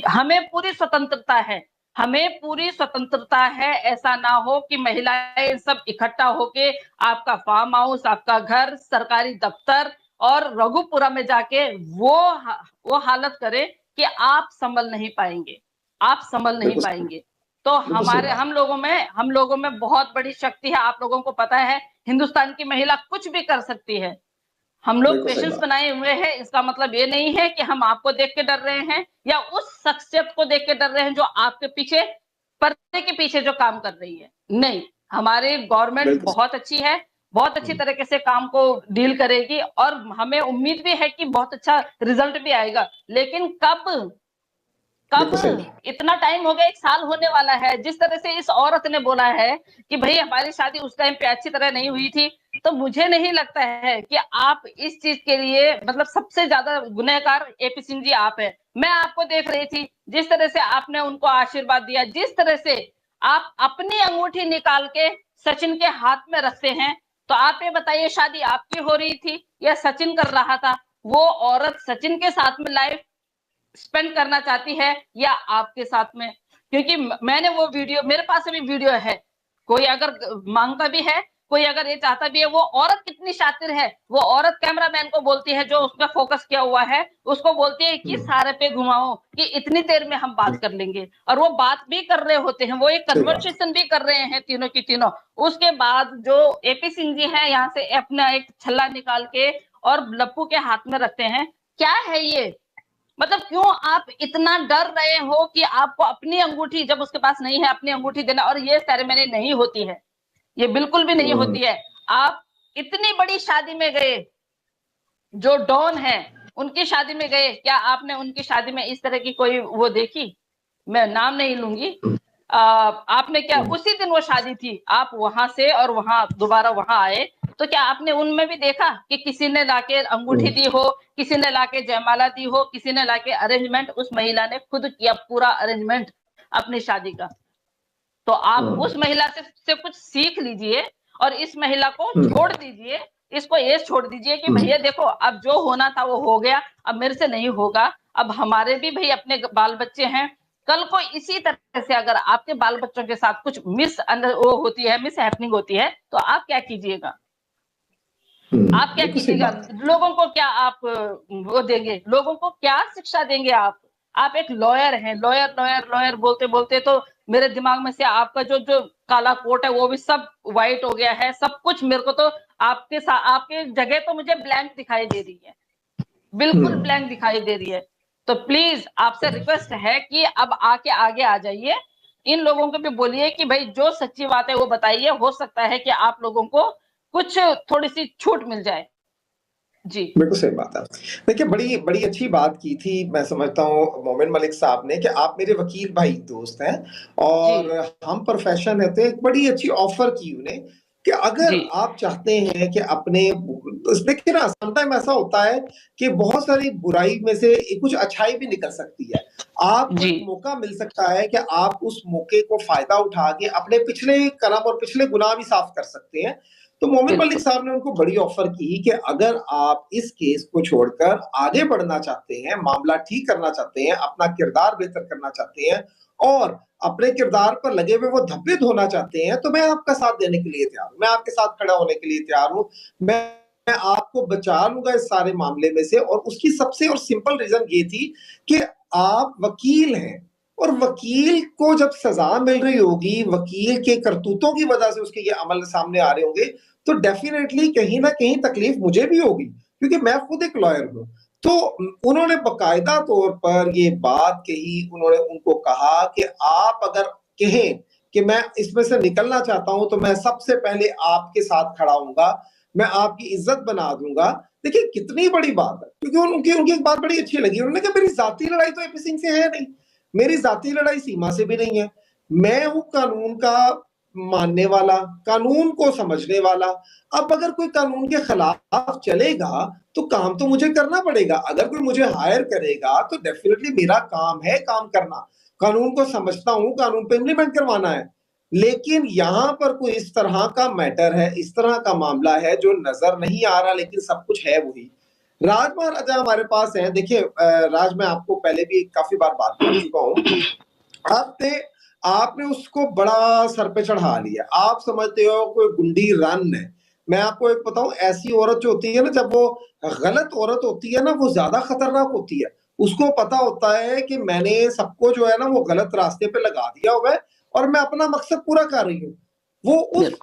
हमें पूरी स्वतंत्रता है, हमें पूरी स्वतंत्रता है। ऐसा ना हो कि महिलाएं सब इकट्ठा होके आपका फार्म हाउस, आपका घर, सरकारी दफ्तर और रघुपुरा में जाके वो हालत करे कि आप संभल नहीं पाएंगे, आप संभल नहीं बिल्कुल पाएंगे। तो बिल्कुल सही बात। हम लोगों में बहुत बड़ी शक्ति है। आप लोगों को पता है हिंदुस्तान की महिला कुछ भी कर सकती है। हम लोग बिल्कुल सही पेशेंस बात। बनाए हुए हैं, इसका मतलब ये नहीं है कि हम आपको देख के डर रहे हैं या उस शख्सियत को देख के डर रहे हैं जो आपके पीछे, पर्दे के पीछे जो काम कर रही है। नहीं, हमारी गवर्नमेंट बिल्कुल बहुत अच्छी है, बहुत अच्छी तरीके से काम को डील करेगी और हमें उम्मीद भी है कि बहुत अच्छा रिजल्ट भी आएगा। लेकिन कब कब बिल्कुल सही बात। इतना टाइम हो गया, 1 साल होने वाला है। जिस तरह से इस औरत ने बोला है कि भाई हमारी शादी उस टाइम पे अच्छी तरह नहीं हुई थी, तो मुझे नहीं लगता है कि आप इस चीज के लिए मतलब सबसे ज्यादा गुनहगार एपी सिंह जी आप है। मैं आपको देख रही थी, जिस तरह से आपने उनको आशीर्वाद दिया, जिस तरह से आप अपनी अंगूठी निकाल के सचिन के हाथ में रखते हैं, तो आप ये बताइए शादी आपकी हो रही थी या सचिन कर रहा था? वो औरत सचिन के साथ में लाइफ स्पेंड करना चाहती है या आपके साथ में? क्योंकि मैंने वो वीडियो, मेरे पास भी वीडियो है, कोई अगर मांगता भी है, कोई अगर ये चाहता भी है, वो औरत कितनी शातिर है। वो औरत कैमरामैन को बोलती है, जो उसमें फोकस किया हुआ है, उसको बोलती है कि हम्म, सारे पे घुमाओ कि इतनी देर में हम बात कर लेंगे। और वो बात भी कर रहे होते हैं, वो एक सही बात। कन्वर्सेशन भी कर रहे हैं तीनों की तीनों। उसके बाद जो एपी सिंह जी है, यहाँ से अपना एक छल्ला निकाल के और लप्पू के हाथ में रखते हैं। क्या है ये? मतलब क्यों आप इतना डर रहे हो कि आपको अपनी अंगूठी, जब उसके पास नहीं है, अपनी अंगूठी देना? और ये सेरेमनी नहीं होती है, ये बिल्कुल भी नहीं हम्म, होती है। आप इतनी बड़ी शादी में गए, जो डॉन है उनकी शादी में गए, क्या आपने उनकी शादी में इस तरह की कोई वो देखी? मैं नाम नहीं लूंगी। आपने क्या हम्म, उसी दिन वो शादी थी, आप वहां से और वहां दोबारा वहां आए, तो क्या आपने उनमें भी देखा कि किसी ने लाके अंगूठी हम्म, दी हो, किसी ने लाके जयमाला दी हो, किसी ने लाके अरेंजमेंट? उस महिला ने खुद किया पूरा अरेंजमेंट अपनी शादी का। तो आप हम्म, उस महिला से कुछ सीख लीजिए और इस महिला को हम्म, छोड़ दीजिए। इसको ये छोड़ दीजिए कि हम्म, भैया देखो, अब जो होना था वो हो गया, अब मेरे से नहीं होगा। अब हमारे भी भाई अपने बाल बच्चे हैं। कल को इसी तरह से अगर आपके बाल बच्चों के साथ कुछ वो होती है, मिस हैपनिंग होती है, तो आप क्या कीजिएगा? आप क्या बिल्कुल सही कीजिएगा? बात है। लोगों को क्या आप वो देंगे? लोगों को क्या शिक्षा देंगे आप? आप एक लॉयर हैं, लॉयर लॉयर लॉयर बोलते बोलते तो मेरे दिमाग में से आपका जो जो काला कोट है वो भी सब व्हाइट हो गया है। सब कुछ मेरे को तो आपके साथ, आपके जगह तो मुझे ब्लैंक दिखाई दे रही है, बिल्कुल हम्म, ब्लैंक दिखाई दे रही है। तो प्लीज आपसे रिक्वेस्ट है कि अब आके आगे आ जाइए। इन लोगों को भी बोलिए कि भाई जो सच्ची बात है वो बताइए, हो सकता है कि आप लोगों को कुछ थोड़ी सी छूट मिल जाए। जी। बिल्कुल सही बात है। देखिए, बड़ी बड़ी अच्छी बात की थी, मैं समझता हूँ मोमिन मलिक साहब ने, कि आप मेरे वकील भाई दोस्त हैं जी। और हम प्रोफेशन है, तो एक बड़ी अच्छी ऑफर की उन्हें कि अगर जी। आप चाहते हैं कि अपने, देखिए ना, समटाइम ऐसा होता है कि बहुत सारी बुराई में से कुछ अच्छाई भी निकल सकती है। आपको जी। एक मौका मिल सकता है कि आप उस मौके को फायदा उठा के अपने पिछले कर्म और पिछले गुनाह भी साफ कर सकते हैं। तो मोमिन मलिक बिल्कुल। साहब ने उनको बड़ी ऑफर की कि अगर आप इस केस को छोड़कर आगे बढ़ना चाहते हैं, मामला ठीक करना चाहते हैं, अपना किरदार बेहतर करना चाहते हैं और अपने किरदार पर लगे हुए वो धब्बे धोना चाहते हैं, तो मैं आपका साथ देने के लिए तैयार हूं, मैं आपके साथ खड़ा होने के लिए तैयार हूं। मैं आपको बचा लूंगा इस सारे मामले में से। और उसकी सबसे और सिंपल रीजन ये थी कि आप वकील हैं और वकील को जब सजा मिल रही होगी, वकील के करतूतों की वजह से उसके ये अमल सामने आ रहे होंगे, तो डेफिनेटली कहीं ना कहीं तकलीफ मुझे भी होगी, क्योंकि मैं खुद एक लॉयर हूं। तो उन्होंने बकायदा तौर पर ये बात कही, उन्होंने उनको कहा कि आप अगर कहें कि मैं इसमें से निकलना चाहता हूं, तो मैं सबसे पहले आपके साथ खड़ा हूंगा, मैं आपकी इज्जत बना दूंगा। देखिए कितनी बड़ी बात है, क्योंकि उनकी उनकी एक बात बड़ी अच्छी लगी, उन्होंने कहा मेरी जाती लड़ाई तो एपी सिंह से है नहीं, मेरी जाती लड़ाई सीमा से भी नहीं है, मैं हूं कानून का मानने वाला, कानून को समझने वाला। अब अगर कोई कानून के खिलाफ चलेगा तो काम तो मुझे करना पड़ेगा, अगर कोई मुझे हायर करेगा तो डेफिनेटली मेरा काम है काम करना, कानून को समझता हूं, कानून पे इम्प्लीमेंट करवाना है। लेकिन यहां पर कोई इस तरह का मैटर है, इस तरह का मामला है जो नजर नहीं आ रहा लेकिन सब कुछ है वही। राज महाराजा हमारे पास है। देखिए राज, मैं आपको पहले भी काफी बार बात कर चुका हूँ। आपने उसको बड़ा सर पे चढ़ा लिया। आप समझते हो कोई गुंडी रन है। मैं आपको एक बताऊं, ऐसी औरत जो होती है ना, जब वो गलत औरत होती है ना, वो ज्यादा खतरनाक होती है। उसको पता होता है कि मैंने सबको जो है ना वो गलत रास्ते पे लगा दिया हुआ है और मैं अपना मकसद पूरा कर रही हूँ। वो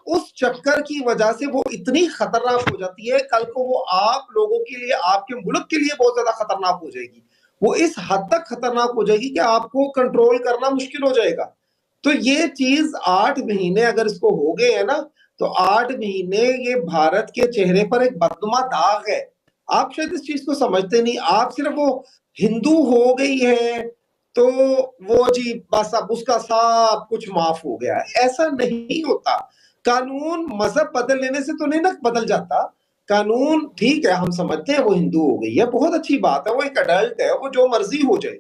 उस चक्कर की वजह से वो इतनी खतरनाक हो जाती है, कल को वो आप लोगों के लिए, आपके मुल्क के लिए बहुत ज्यादा खतरनाक हो जाएगी। वो इस हद तक खतरनाक हो जाएगी कि आपको कंट्रोल करना मुश्किल हो जाएगा। तो ये चीज 8 महीने अगर इसको हो गए हैं ना, तो 8 महीने ये भारत के चेहरे पर एक बदनुमा दाग है। आप शायद इस चीज को समझते नहीं। आप सिर्फ वो हिंदू हो गई है तो वो जी बस अब उसका सब कुछ माफ हो गया है, ऐसा नहीं होता। कानून मजहब बदल लेने से तो नहीं ना बदल जाता। कानून ठीक है, हम समझते हैं वो हिंदू हो गई है, बहुत अच्छी बात है, वो एक अडल्ट है, वो जो मर्जी हो जाए।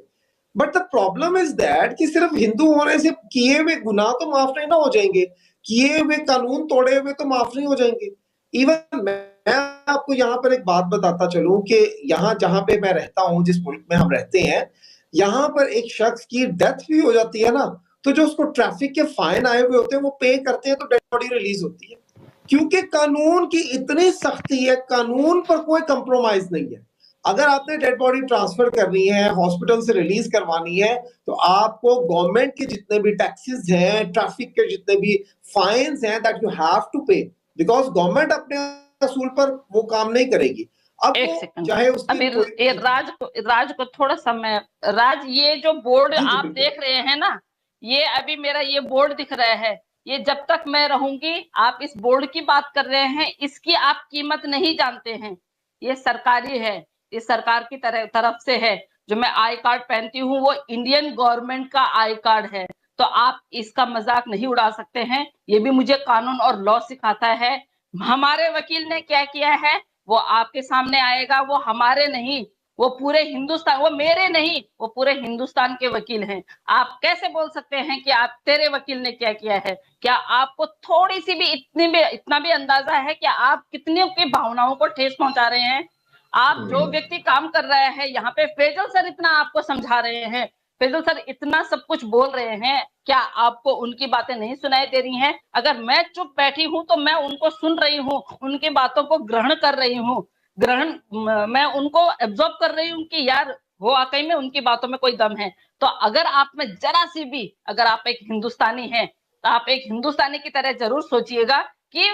But the problem is that कि सिर्फ हिंदू होने से किए हुए गुनाह तो माफ नहीं ना हो जाएंगे, किए हुए कानून तोड़े हुए तो माफ नहीं हो जाएंगे। इवन मैं आपको यहाँ पर एक बात बताता चलूं कि यहाँ जहां पे मैं रहता हूँ, जिस मुल्क में हम रहते हैं, यहाँ पर एक शख्स की डेथ भी हो जाती है ना, तो जो उसको ट्रैफिक के फाइन आए हुए होते हैं वो पे करते हैं तो डेड बॉडी रिलीज होती है। क्योंकि कानून की इतनी सख्ती है, कानून पर कोई कंप्रोमाइज नहीं है। अगर आपने डेड बॉडी ट्रांसफर करनी है, हॉस्पिटल से रिलीज करवानी है, तो आपको गवर्नमेंट के जितने भी टैक्सेस हैं, ट्रैफिक के जितने भी फाइन्स हैं, दैट यू हैव टू पे, बिकॉज गवर्नमेंट अपने असूल पर वो काम नहीं करेगी। अब एक वो सेकंड, चाहे उसकी अभी ये राज को थोड़ा समय, राज ये जो बोर्ड जी जी आप बिल्कुल। देख रहे हैं ना, ये अभी मेरा ये बोर्ड दिख रहा है, ये जब तक मैं रहूंगी, आप इस बोर्ड की बात कर रहे हैं, इसकी आप कीमत नहीं जानते हैं। ये सरकारी है, ये सरकार की तरफ से है। जो मैं आई कार्ड पहनती हूँ वो इंडियन गवर्नमेंट का आई कार्ड है। तो आप इसका मजाक नहीं उड़ा सकते हैं। ये भी मुझे कानून और लॉ सिखाता है। हमारे वकील ने क्या किया है वो आपके सामने आएगा। वो हमारे नहीं, वो पूरे हिंदुस्तान, वो मेरे नहीं, वो पूरे हिंदुस्तान के वकील हैं। आप कैसे बोल सकते हैं कि आप, तेरे वकील ने क्या किया है? क्या आपको थोड़ी सी भी इतना भी अंदाजा है कि आप कितने की भावनाओं को ठेस पहुंचा रहे हैं? आप जो व्यक्ति काम कर रहा है यहाँ पे, फैजल सर इतना आपको समझा रहे हैं, फैजल सर इतना सब कुछ बोल रहे हैं, क्या आपको उनकी बातें नहीं सुनाई दे रही हैं? अगर मैं चुप बैठी हूं तो मैं उनको सुन रही हूँ, उनकी बातों को ग्रहण कर रही हूँ, मैं उनको एब्जॉर्ब कर रही हूँ कि यार वो वाकई में उनकी बातों में कोई दम है। तो अगर आप में जरा सी भी, अगर आप एक हिंदुस्तानी हैं, तो आप एक हिंदुस्तानी की तरह जरूर सोचिएगा कि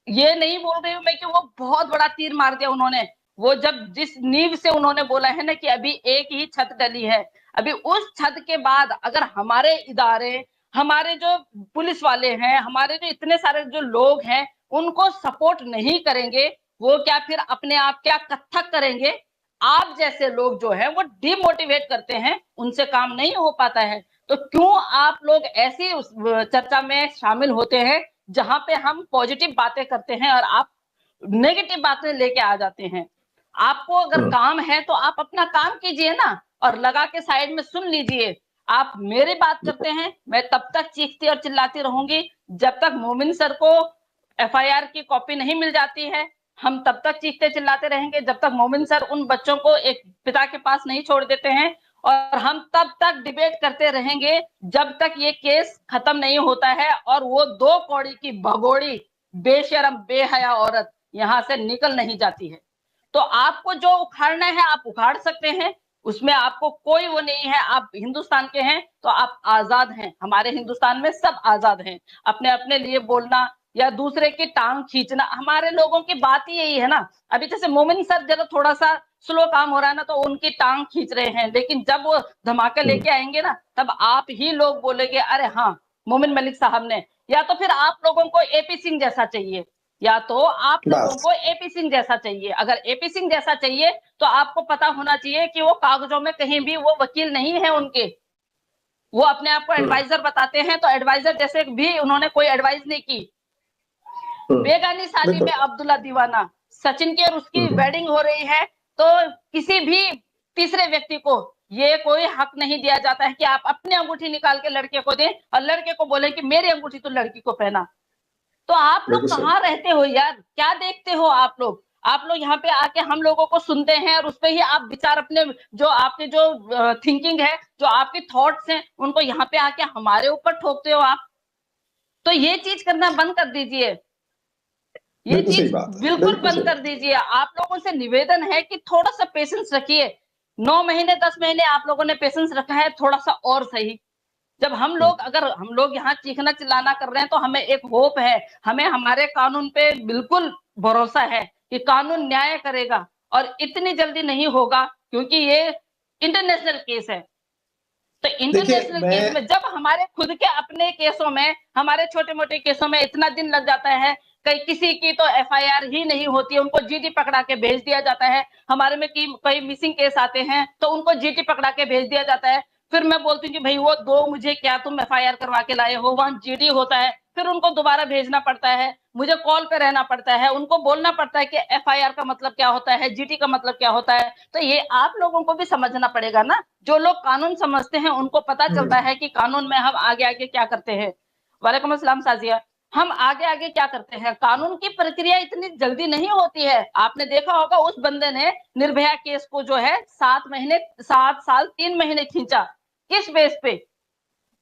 ये नहीं बोल रही हूं मैं कि वो बहुत बड़ा तीर मार दिया उन्होंने। वो जब जिस नींव से उन्होंने बोला है ना कि अभी एक ही छत डली है, अभी उस छत के बाद अगर हमारे इदारे, हमारे जो पुलिस वाले हैं, हमारे जो इतने सारे जो लोग हैं, उनको सपोर्ट नहीं करेंगे, वो क्या फिर अपने आप क्या कत्थक करेंगे? आप जैसे लोग जो है वो डिमोटिवेट करते हैं, उनसे काम नहीं हो पाता है। तो क्यों आप लोग ऐसी चर्चा में शामिल होते हैं जहां पे हम पॉजिटिव बातें करते हैं और आप नेगेटिव बातें लेके आ जाते हैं? आपको अगर काम है तो आप अपना काम कीजिए ना, और लगा के साइड में सुन लीजिए। आप मेरी बात करते हैं, मैं तब तक चीखती और चिल्लाती रहूंगी जब तक मोमिन सर को एफआईआर की कॉपी नहीं मिल जाती है। हम तब तक चीखते चिल्लाते रहेंगे जब तक मोमिन सर उन बच्चों को एक पिता के पास नहीं छोड़ देते हैं। और हम तब तक डिबेट करते रहेंगे जब तक ये केस खत्म नहीं होता है और वो 2 कौड़ी की भगोड़ी बेशरम बेहया औरत यहाँ से निकल नहीं जाती है। तो आपको जो उखाड़ना है आप उखाड़ सकते हैं, उसमें आपको कोई वो नहीं है। आप हिंदुस्तान के हैं तो आप आजाद हैं। हमारे हिंदुस्तान में सब आजाद हैं अपने अपने लिए बोलना या दूसरे की टांग खींचना। हमारे लोगों की बात ही यही है ना। अभी जैसे मोमिन सर जरा थोड़ा सा स्लो काम हो रहा है ना, तो उनकी टांग खींच रहे हैं, लेकिन जब वो धमाके लेके आएंगे ना, तब आप ही लोग बोलेंगे अरे हाँ, मोमिन मलिक साहब ने। या तो फिर आप लोगों को एपी सिंह जैसा चाहिए, या तो आप लोगों बस को एपी सिंह जैसा चाहिए। अगर एपी सिंह जैसा चाहिए तो आपको पता होना चाहिए कि वो कागजों में कहीं भी वो वकील नहीं है उनके। वो अपने आप को एडवाइजर बताते हैं, तो एडवाइजर जैसे भी उन्होंने कोई एडवाइस नहीं की। बेगानी शादी में बिल्कुल। अब्दुल्ला दीवाना, सचिन की और उसकी वेडिंग हो रही है, तो किसी भी तीसरे व्यक्ति को ये कोई हक नहीं दिया जाता है कि आप अपनी अंगूठी निकाल के लड़के को दें और लड़के को बोले कि मेरी अंगूठी तो लड़की को पहना। तो आप लोग बिल्कुल सही। कहाँ रहते हो यार? क्या देखते हो आप लोग? आप लोग यहाँ पे आके हम लोगों को सुनते हैं और उस पे ही आप विचार अपने जो आपके जो थिंकिंग है, जो आपके थॉट्स हैं, उनको यहाँ पे आके हमारे ऊपर ठोकते हो आप। तो ये चीज करना बंद कर दीजिए, ये बिल्कुल सही चीज बात है, बिल्कुल बिल्कुल बंद सही। कर दीजिए। आप लोगों से निवेदन है कि थोड़ा सा पेशेंस रखिए। 9 महीने 10 महीने आप लोगों ने पेशेंस रखा है, थोड़ा सा और सही। जब हम हुँ, लोग अगर हम लोग यहाँ चीखना चिल्लाना कर रहे हैं तो हमें एक होप है, हमें हमारे कानून पे बिल्कुल भरोसा है कि कानून न्याय करेगा और इतनी जल्दी नहीं होगा, क्योंकि ये इंटरनेशनल केस है। तो देखिए इंटरनेशनल केस मैं में जब हमारे खुद के अपने केसों में, हमारे छोटे मोटे केसों में इतना दिन लग जाता है, कई किसी की तो एफआईआर ही नहीं होती है, उनको जीडी पकड़ा के भेज दिया जाता है। हमारे में कई मिसिंग केस आते हैं तो उनको जीडी पकड़ा के भेज दिया जाता है। फिर मैं बोलती हूँ कि भाई वो दो मुझे क्या तुम एफआईआर करवा के लाए हो, वहां जीडी होता है, फिर उनको दोबारा भेजना पड़ता है, मुझे कॉल पे रहना पड़ता है, उनको बोलना पड़ता है कि एफआईआर का मतलब क्या होता है, जीडी का मतलब क्या होता है। तो ये आप लोगों को भी समझना पड़ेगा ना। जो लोग कानून समझते हैं उनको पता हुँ, चलता है कि कानून में हम आगे आगे क्या करते हैं। वालेकुम अस्सलाम साजिया। हम आगे आगे क्या करते हैं, कानून की प्रक्रिया इतनी जल्दी नहीं होती है। आपने देखा होगा उस बंदे ने निर्भया केस को जो है 7 महीने 7 साल 3 महीने खींचा, किस बेस पे?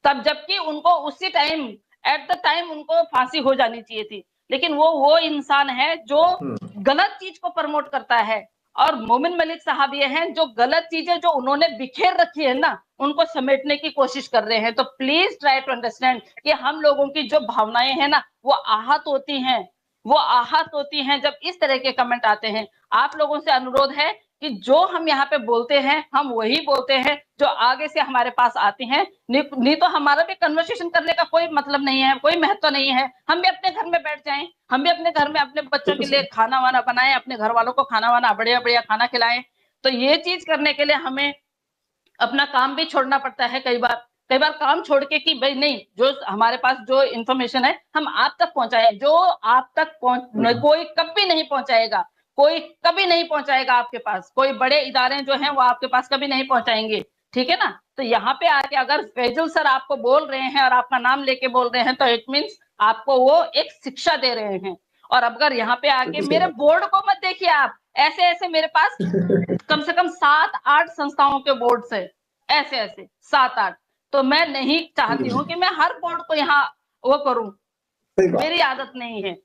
तब जबकि उनको उसी टाइम, एट द टाइम उनको फांसी हो जानी चाहिए थी। लेकिन वो इंसान है जो हुँ। गलत चीज को प्रमोट करता है। और मोमिन मलिक साहब ये हैं जो गलत चीजें जो उन्होंने बिखेर रखी है ना, उनको समेटने की कोशिश कर रहे हैं। तो प्लीज ट्राई टू अंडरस्टैंड कि हम लोगों की जो भावनाएं हैं ना, वो आहत होती हैं, वो आहत होती हैं जब इस तरह के कमेंट आते हैं। आप लोगों से अनुरोध है कि जो हम यहाँ पे बोलते हैं हम वही बोलते हैं जो आगे से हमारे पास आते हैं। नहीं तो हमारा भी कन्वर्सेशन करने का कोई मतलब नहीं है, कोई महत्व नहीं है। हम भी अपने घर में बैठ जाएं, हम भी अपने घर में अपने बच्चों के बिल्कुल लिए सही। खाना वाना बनाएं, अपने घर वालों को खाना वाना बढ़िया बढ़िया खाना खिलाएं। तो ये चीज करने के लिए हमें अपना काम भी छोड़ना पड़ता है कई बार। कई बार काम छोड़ के कि भाई नहीं, जो हमारे पास जो इंफॉर्मेशन है हम आप तक पहुंचाए, जो आप तक हुँ, कोई कभी नहीं पहुंचाएगा, कोई कभी नहीं पहुंचाएगा आपके पास, कोई बड़े इदारे जो हैं वो आपके पास कभी नहीं पहुंचाएंगे। ठीक है ना? तो यहाँ पे आके अगर फैजुल सर आपको बोल रहे हैं और आपका नाम लेके बोल रहे हैं तो इट मीन्स आपको वो एक शिक्षा दे रहे हैं। और अगर यहाँ पे आके बिल्कुल सही मेरे बात बोर्ड को मत देखिए आप, ऐसे ऐसे मेरे पास है। कम से कम 7-8 संस्थाओं के बोर्ड है, ऐसे ऐसे 7-8। तो मैं नहीं चाहती हूँ कि मैं हर बोर्ड को यहाँ वो करूं, सही बात मेरी है। आदत नहीं है।